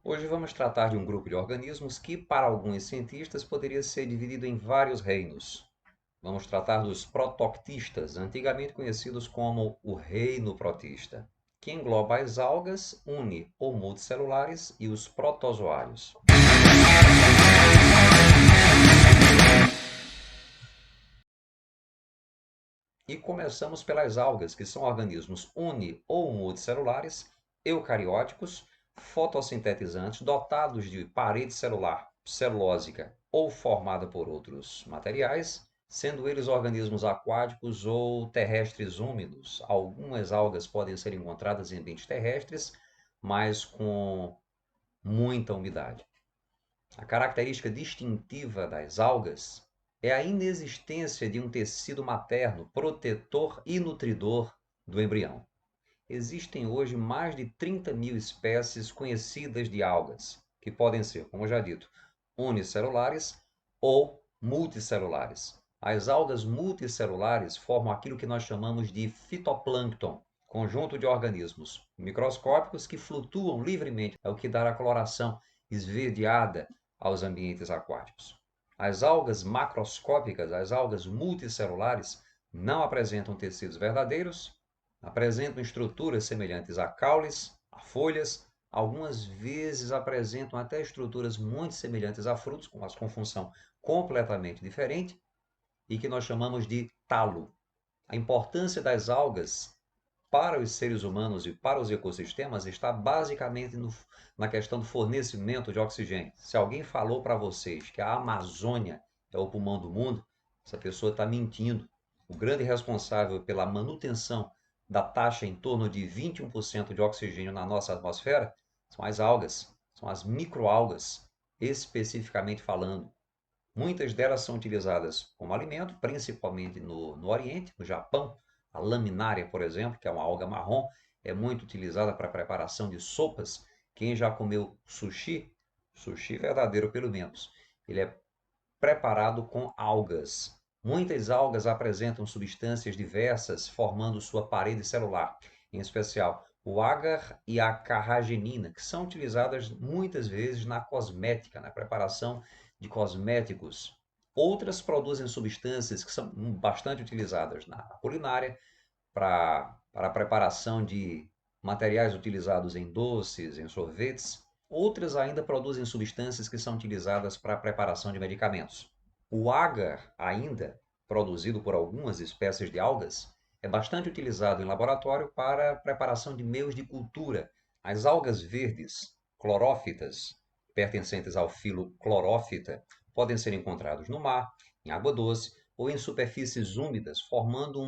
Hoje vamos tratar de um grupo de organismos que, para alguns cientistas, poderia ser dividido em vários reinos. Vamos tratar dos protoctistas, antigamente conhecidos como o reino protista, que engloba as algas, uni ou multicelulares e os protozoários. E começamos pelas algas, que são organismos uni ou multicelulares, eucarióticos, fotossintetizantes, dotados de parede celular, celulósica ou formada por outros materiais, sendo eles organismos aquáticos ou terrestres úmidos. Algumas algas podem ser encontradas em ambientes terrestres, mas com muita umidade. A característica distintiva das algas é a inexistência de um tecido materno protetor e nutridor do embrião. Existem hoje mais de 30.000 espécies conhecidas de algas, que podem ser, como já dito, unicelulares ou multicelulares. As algas multicelulares formam aquilo que nós chamamos de fitoplâncton, conjunto de organismos microscópicos que flutuam livremente, é o que dá a coloração esverdeada aos ambientes aquáticos. As algas macroscópicas, as algas multicelulares, não apresentam tecidos verdadeiros, apresentam estruturas semelhantes a caules, a folhas, algumas vezes apresentam até estruturas muito semelhantes a frutos, mas com função completamente diferente, e que nós chamamos de talo. A importância das algas para os seres humanos e para os ecossistemas está basicamente na questão do fornecimento de oxigênio. Se alguém falou para vocês que a Amazônia é o pulmão do mundo, essa pessoa está mentindo. O grande responsável pela manutenção da taxa em torno de 21% de oxigênio na nossa atmosfera são as algas, são as microalgas, especificamente falando. Muitas delas são utilizadas como alimento, principalmente no Oriente, no Japão. A laminária, por exemplo, que é uma alga marrom, é muito utilizada para a preparação de sopas. Quem já comeu sushi, sushi verdadeiro pelo menos, ele é preparado com algas. Muitas algas apresentam substâncias diversas formando sua parede celular, em especial o agar e a carragenina, que são utilizadas muitas vezes na cosmética, na preparação de cosméticos. Outras produzem substâncias que são bastante utilizadas na culinária para a preparação de materiais utilizados em doces, em sorvetes. Outras ainda produzem substâncias que são utilizadas para a preparação de medicamentos. O agar, ainda produzido por algumas espécies de algas, é bastante utilizado em laboratório para a preparação de meios de cultura. As algas verdes, clorófitas, pertencentes ao filo clorófita, podem ser encontradas no mar, em água doce ou em superfícies úmidas, formando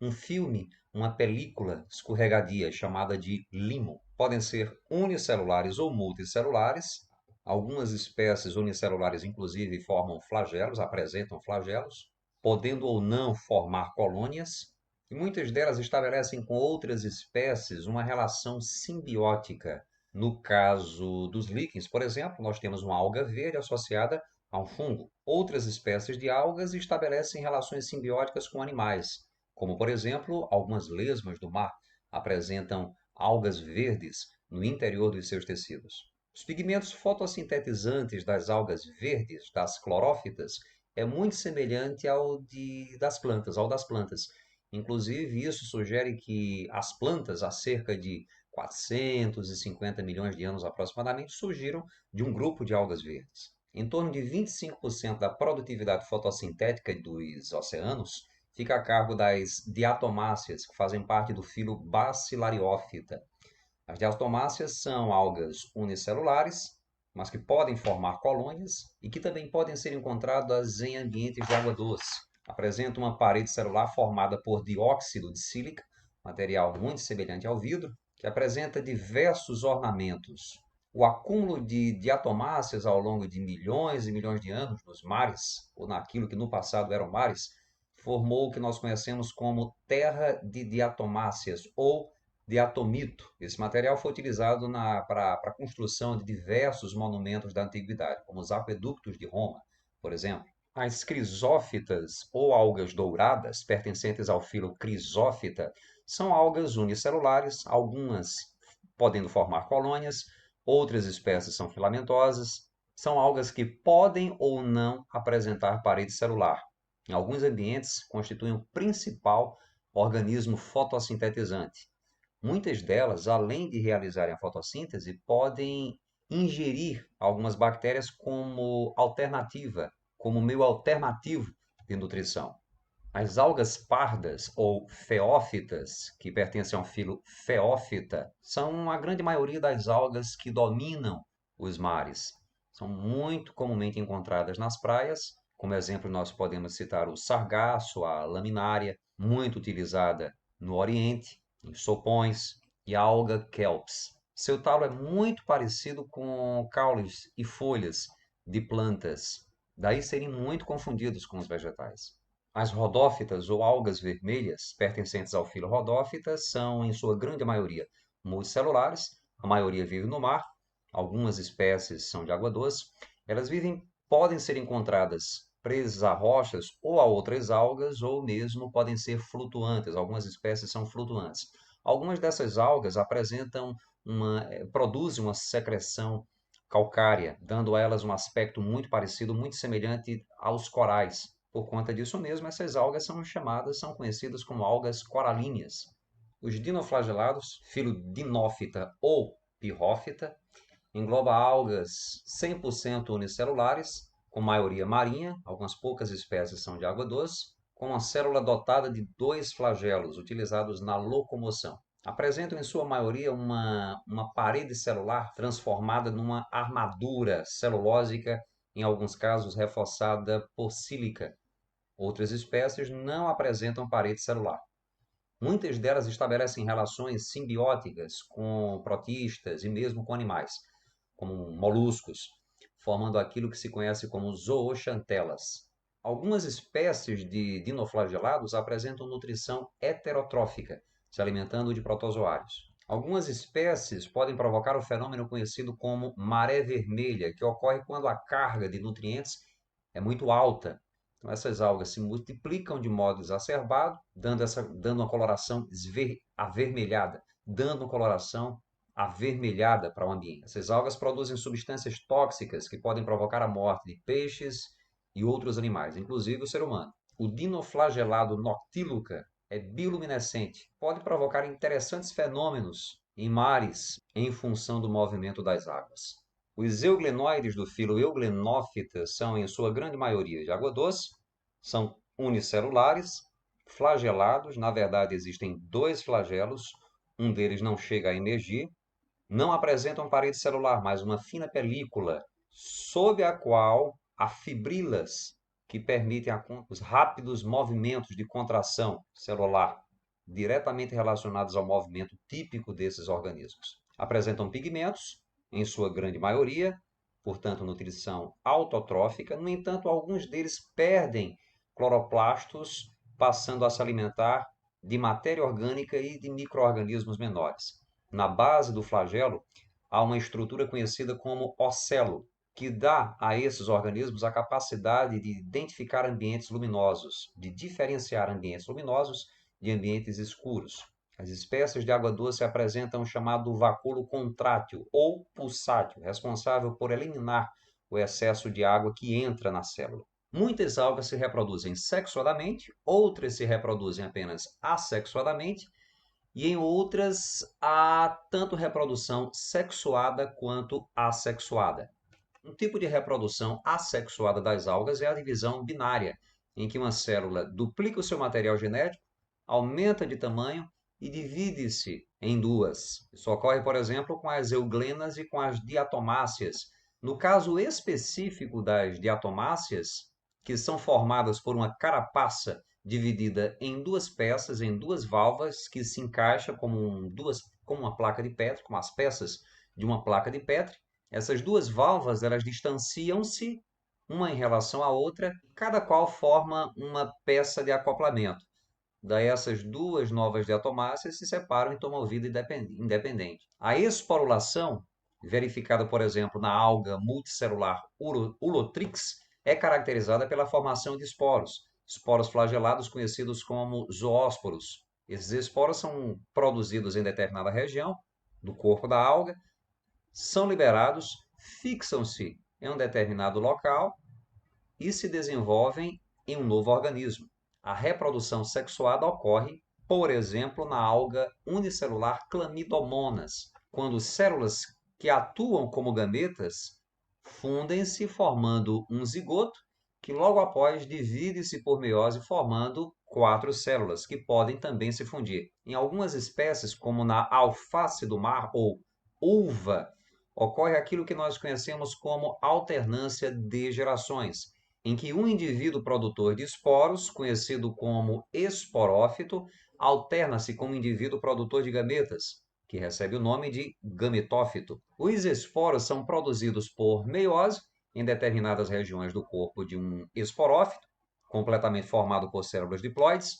um filme, uma película escorregadia chamada de limo. Podem ser unicelulares ou multicelulares. Algumas espécies unicelulares, inclusive, formam flagelos, apresentam flagelos, podendo ou não formar colônias. E muitas delas estabelecem com outras espécies uma relação simbiótica. No caso dos líquens, por exemplo, nós temos uma alga verde associada a um fungo. Outras espécies de algas estabelecem relações simbióticas com animais, como, por exemplo, algumas lesmas do mar apresentam algas verdes no interior dos seus tecidos. Os pigmentos fotossintetizantes das algas verdes, das clorófitas, é muito semelhante ao das plantas. Inclusive, isso sugere que as plantas, há cerca de 450 milhões de anos aproximadamente, surgiram de um grupo de algas verdes. Em torno de 25% da produtividade fotossintética dos oceanos fica a cargo das diatomáceas, que fazem parte do filo Bacillariófita. As diatomáceas são algas unicelulares, mas que podem formar colônias e que também podem ser encontradas em ambientes de água doce. Apresentam uma parede celular formada por dióxido de sílica, material muito semelhante ao vidro, que apresenta diversos ornamentos. O acúmulo de diatomáceas ao longo de milhões e milhões de anos nos mares, ou naquilo que no passado eram mares, formou o que nós conhecemos como terra de diatomáceas ou diatomito. Esse material foi utilizado para a construção de diversos monumentos da antiguidade, como os aquedutos de Roma, por exemplo. As crisófitas ou algas douradas, pertencentes ao filo Crisófita, são algas unicelulares, algumas podendo formar colônias, Outras espécies são filamentosas. São algas que podem ou não apresentar parede celular. Em alguns ambientes, constituem o principal organismo fotossintetizante. Muitas delas, além de realizarem a fotossíntese, podem ingerir algumas bactérias como alternativa, como meio alternativo de nutrição. As algas pardas ou feófitas, que pertencem ao filo Feófita, são a grande maioria das algas que dominam os mares. São muito comumente encontradas nas praias. Como exemplo, nós podemos citar o sargaço, a laminária, muito utilizada no Oriente, em sopões, e a alga kelps. Seu talo é muito parecido com caules e folhas de plantas, daí serem muito confundidos com os vegetais. As rodófitas ou algas vermelhas, pertencentes ao filo Rodófita, são, em sua grande maioria, multicelulares, a maioria vive no mar, algumas espécies são de água doce. Elas podem ser encontradas presas a rochas ou a outras algas, ou mesmo podem ser flutuantes. Algumas espécies são flutuantes. Algumas dessas algas produzem uma secreção calcária, dando a elas um aspecto muito parecido, muito semelhante aos corais. Por conta disso mesmo, essas algas são conhecidas como algas coralíneas. Os dinoflagelados, filo Dinófita ou Pirrófita, engloba algas 100% unicelulares, com maioria marinha, algumas poucas espécies são de água doce, com uma célula dotada de 2 flagelos utilizados na locomoção. Apresentam em sua maioria uma parede celular transformada numa armadura celulósica, em alguns casos reforçada por sílica. Outras espécies não apresentam parede celular. Muitas delas estabelecem relações simbióticas com protistas e mesmo com animais, como moluscos, formando aquilo que se conhece como zooxantelas. Algumas espécies de dinoflagelados apresentam nutrição heterotrófica, se alimentando de protozoários. Algumas espécies podem provocar o fenômeno conhecido como maré vermelha, que ocorre quando a carga de nutrientes é muito alta. Então, essas algas se multiplicam de modo exacerbado, dando uma coloração avermelhada, dando uma coloração avermelhada para o ambiente. Essas algas produzem substâncias tóxicas que podem provocar a morte de peixes e outros animais, inclusive o ser humano. O dinoflagelado Noctiluca é bioluminescente, pode provocar interessantes fenômenos em mares em função do movimento das águas. Os euglenoides do filo Euglenófita são, em sua grande maioria, de água doce, são unicelulares, flagelados, na verdade existem 2 flagelos, um deles não chega a emergir, não apresentam parede celular, mas uma fina película, sob a qual há fibrilas que permitem os rápidos movimentos de contração celular, diretamente relacionados ao movimento típico desses organismos. Apresentam pigmentos, em sua grande maioria, portanto, nutrição autotrófica. No entanto, alguns deles perdem cloroplastos, passando a se alimentar de matéria orgânica e de micro-organismos menores. Na base do flagelo, há uma estrutura conhecida como ocelo, que dá a esses organismos a capacidade de identificar ambientes luminosos, de diferenciar ambientes luminosos de ambientes escuros. As espécies de água doce apresentam o chamado vacúolo contrátil ou pulsátil, responsável por eliminar o excesso de água que entra na célula. Muitas algas se reproduzem sexuadamente, outras se reproduzem apenas assexuadamente, e em outras há tanto reprodução sexuada quanto assexuada. Um tipo de reprodução assexuada das algas é a divisão binária, em que uma célula duplica o seu material genético, aumenta de tamanho e divide-se em 2. Isso ocorre, por exemplo, com as euglenas e com as diatomáceas. No caso específico das diatomáceas, que são formadas por uma carapaça dividida em 2 peças, em 2 valvas, que se encaixa como uma placa de Petri, como as peças de uma placa de Petri. Essas 2 valvas, elas distanciam-se uma em relação à outra, cada qual forma uma peça de acoplamento. Daí essas 2 novas diatomáceas se separam e tomam vida independente. A esporulação, verificada, por exemplo, na alga multicelular Ulotrix, é caracterizada pela formação de esporos flagelados conhecidos como zoósporos. Esses esporos são produzidos em determinada região do corpo da alga, são liberados, fixam-se em um determinado local e se desenvolvem em um novo organismo. A reprodução sexuada ocorre, por exemplo, na alga unicelular Chlamydomonas, quando células que atuam como gametas fundem-se formando um zigoto que logo após divide-se por meiose formando 4 células que podem também se fundir. Em algumas espécies, como na alface do mar ou uva, ocorre aquilo que nós conhecemos como alternância de gerações, em que um indivíduo produtor de esporos, conhecido como esporófito, alterna-se com um indivíduo produtor de gametas, que recebe o nome de gametófito. Os esporos são produzidos por meiose em determinadas regiões do corpo de um esporófito, completamente formado por células diploides.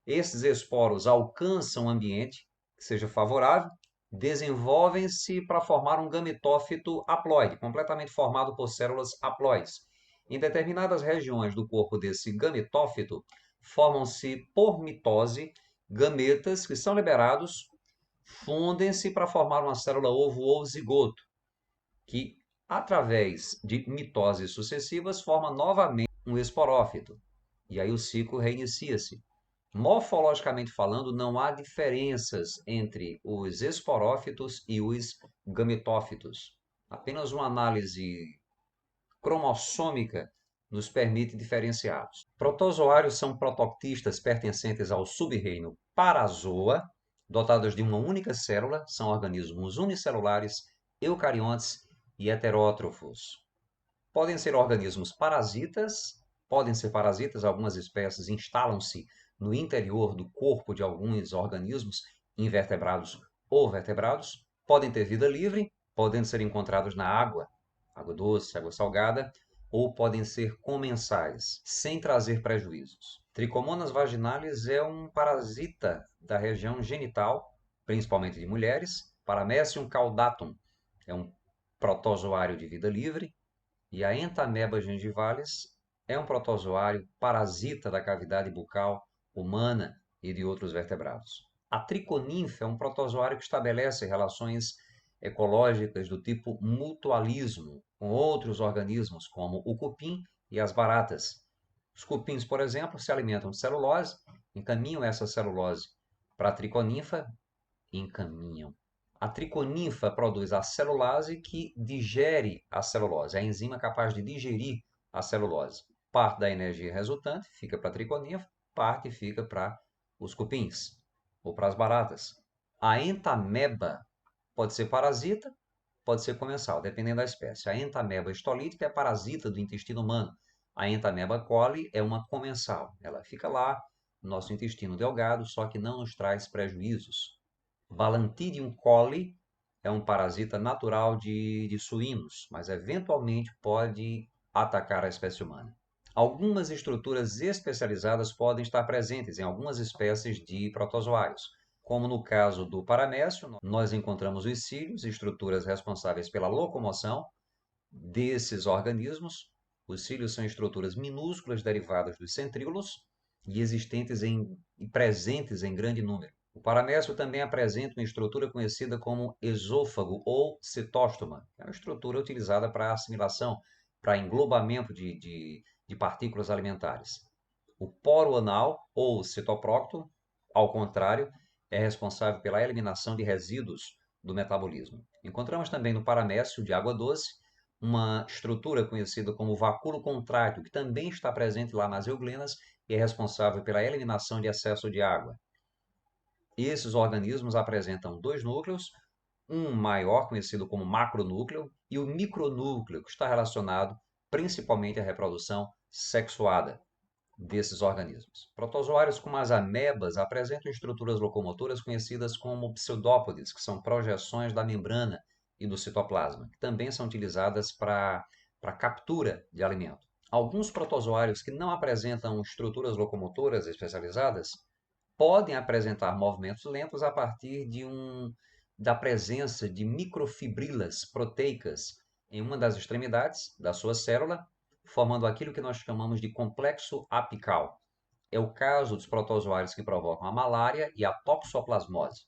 Esses esporos alcançam um ambiente que seja favorável, desenvolvem-se para formar um gametófito haploide, completamente formado por células haploides. Em determinadas regiões do corpo desse gametófito, formam-se por mitose gametas que são liberados, fundem-se para formar uma célula ovo ou zigoto, que, através de mitoses sucessivas, forma novamente um esporófito. E aí o ciclo reinicia-se. Morfologicamente falando, não há diferenças entre os esporófitos e os gametófitos. Apenas uma análise cromossômica nos permite diferenciá-los. Protozoários são protoctistas pertencentes ao sub-reino Parazoa, dotados de uma única célula, são organismos unicelulares, eucariontes e heterótrofos. Podem ser organismos parasitas, algumas espécies instalam-se no interior do corpo de alguns organismos, invertebrados ou vertebrados, podem ter vida livre, podem ser encontrados na água doce, água salgada, ou podem ser comensais, sem trazer prejuízos. Trichomonas vaginalis é um parasita da região genital, principalmente de mulheres. Paramecium caudatum é um protozoário de vida livre, e a Entamoeba gingivalis é um protozoário parasita da cavidade bucal humana e de outros vertebrados. A triconinfa é um protozoário que estabelece relações ecológicas do tipo mutualismo com outros organismos, como o cupim e as baratas. Os cupins, por exemplo, se alimentam de celulose, encaminham essa celulose para a triconinfa, A triconinfa produz a celulase que digere a celulose, a enzima capaz de digerir a celulose. Parte da energia resultante fica para a triconinfa, parte fica para os cupins ou para as baratas. A entameba pode ser parasita, pode ser comensal, dependendo da espécie. A Entamoeba stolítica é parasita do intestino humano. A Entamoeba coli é uma comensal. Ela fica lá no nosso intestino delgado, só que não nos traz prejuízos. Balantidium coli é um parasita natural de suínos, mas eventualmente pode atacar a espécie humana. Algumas estruturas especializadas podem estar presentes em algumas espécies de protozoários. Como no caso do paramécio, nós encontramos os cílios, estruturas responsáveis pela locomoção desses organismos. Os cílios são estruturas minúsculas derivadas dos centríolos e e presentes em grande número. O paramécio também apresenta uma estrutura conhecida como esôfago ou cetóstoma, que é uma estrutura utilizada para assimilação, para englobamento de partículas alimentares. O poro anal ou citoprócto, ao contrário, é responsável pela eliminação de resíduos do metabolismo. Encontramos também no paramécio de água doce uma estrutura conhecida como vacúolo contrátil, que também está presente lá nas euglenas e é responsável pela eliminação de excesso de água. Esses organismos apresentam dois núcleos, um maior, conhecido como macronúcleo, e o micronúcleo, que está relacionado principalmente à reprodução sexuada desses organismos. Protozoários como as amebas apresentam estruturas locomotoras conhecidas como pseudópodes, que são projeções da membrana e do citoplasma, que também são utilizadas para captura de alimento. Alguns protozoários que não apresentam estruturas locomotoras especializadas podem apresentar movimentos lentos a partir da presença de microfibrilas proteicas em uma das extremidades da sua célula, formando aquilo que nós chamamos de complexo apical. É o caso dos protozoários que provocam a malária e a toxoplasmose.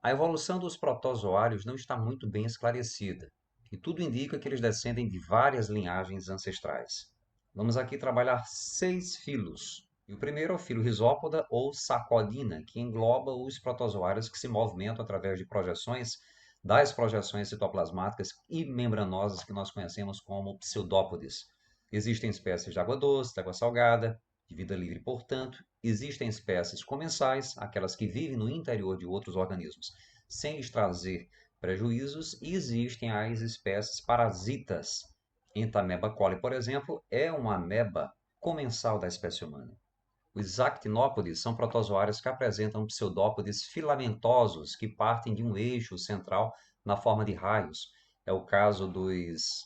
A evolução dos protozoários não está muito bem esclarecida, e tudo indica que eles descendem de várias linhagens ancestrais. Vamos aqui trabalhar 6 filos. E o primeiro é o filo Rhizópoda ou Sacodina, que engloba os protozoários que se movimentam através de projeções das projeções citoplasmáticas e membranosas que nós conhecemos como pseudópodes. Existem espécies de água doce, de água salgada, de vida livre, portanto, existem espécies comensais, aquelas que vivem no interior de outros organismos, sem lhes trazer prejuízos, e existem as espécies parasitas. Entamoeba coli, por exemplo, é uma ameba comensal da espécie humana. Os actinópodes são protozoários que apresentam pseudópodes filamentosos que partem de um eixo central na forma de raios. É o caso dos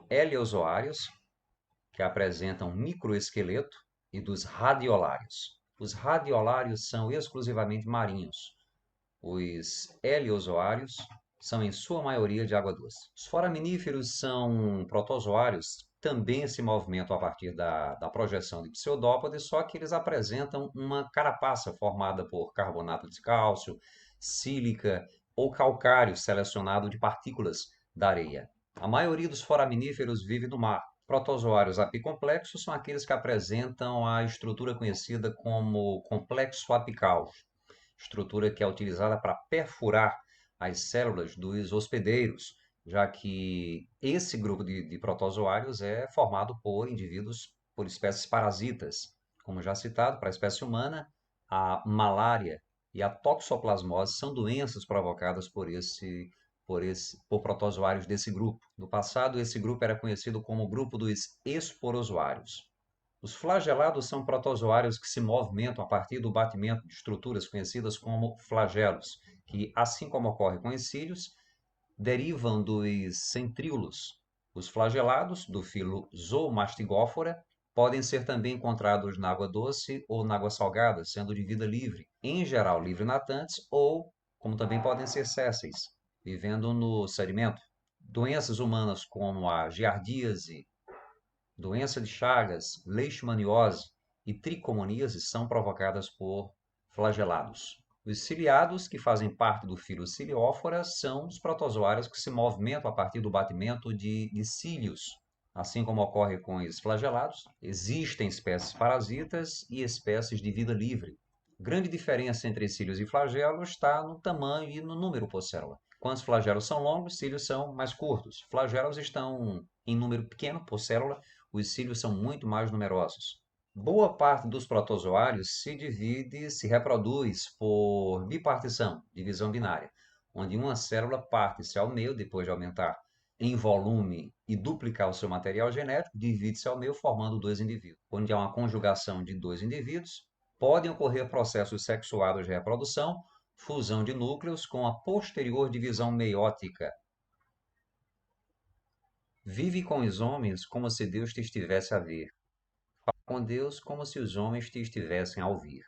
heliozoários, que apresentam microesqueleto, e dos radiolários. Os radiolários são exclusivamente marinhos. Os heliozoários são, em sua maioria, de água doce. Os foraminíferos são protozoários, também se movimentam a partir da projeção de pseudópodes, só que eles apresentam uma carapaça formada por carbonato de cálcio, sílica ou calcário selecionado de partículas da areia. A maioria dos foraminíferos vive no mar. Protozoários apicomplexos são aqueles que apresentam a estrutura conhecida como complexo apical, estrutura que é utilizada para perfurar as células dos hospedeiros, já que esse grupo de protozoários é formado por indivíduos, por espécies parasitas. Como já citado, para a espécie humana, a malária e a toxoplasmose são doenças provocadas por protozoários desse grupo. No passado, esse grupo era conhecido como o grupo dos esporozoários. Os flagelados são protozoários que se movimentam a partir do batimento de estruturas conhecidas como flagelos, que, assim como ocorre com os cílios, derivam dos centríolos. Os flagelados, do filo Zoomastigóphora, podem ser também encontrados na água doce ou na água salgada, sendo de vida livre, em geral livre-natantes, ou, como também podem ser sésseis, vivendo no sedimento. Doenças humanas como a giardíase, doença de Chagas, leishmaniose e tricomoníase são provocadas por flagelados. Os ciliados, que fazem parte do filo Ciliófora, são os protozoários que se movimentam a partir do batimento de cílios. Assim como ocorre com os flagelados, existem espécies parasitas e espécies de vida livre. Grande diferença entre cílios e flagelos está no tamanho e no número por célula. Quando os flagelos são longos, os cílios são mais curtos. Flagelos estão em número pequeno por célula, os cílios são muito mais numerosos. Boa parte dos protozoários se reproduz por bipartição, divisão binária, onde uma célula parte-se ao meio depois de aumentar em volume e duplicar o seu material genético, divide-se ao meio formando dois indivíduos. Onde há uma conjugação de dois indivíduos, podem ocorrer processos sexuados de reprodução, fusão de núcleos com a posterior divisão meiótica. Vive com os homens como se Deus te estivesse a ver. Fala com Deus como se os homens te estivessem a ouvir.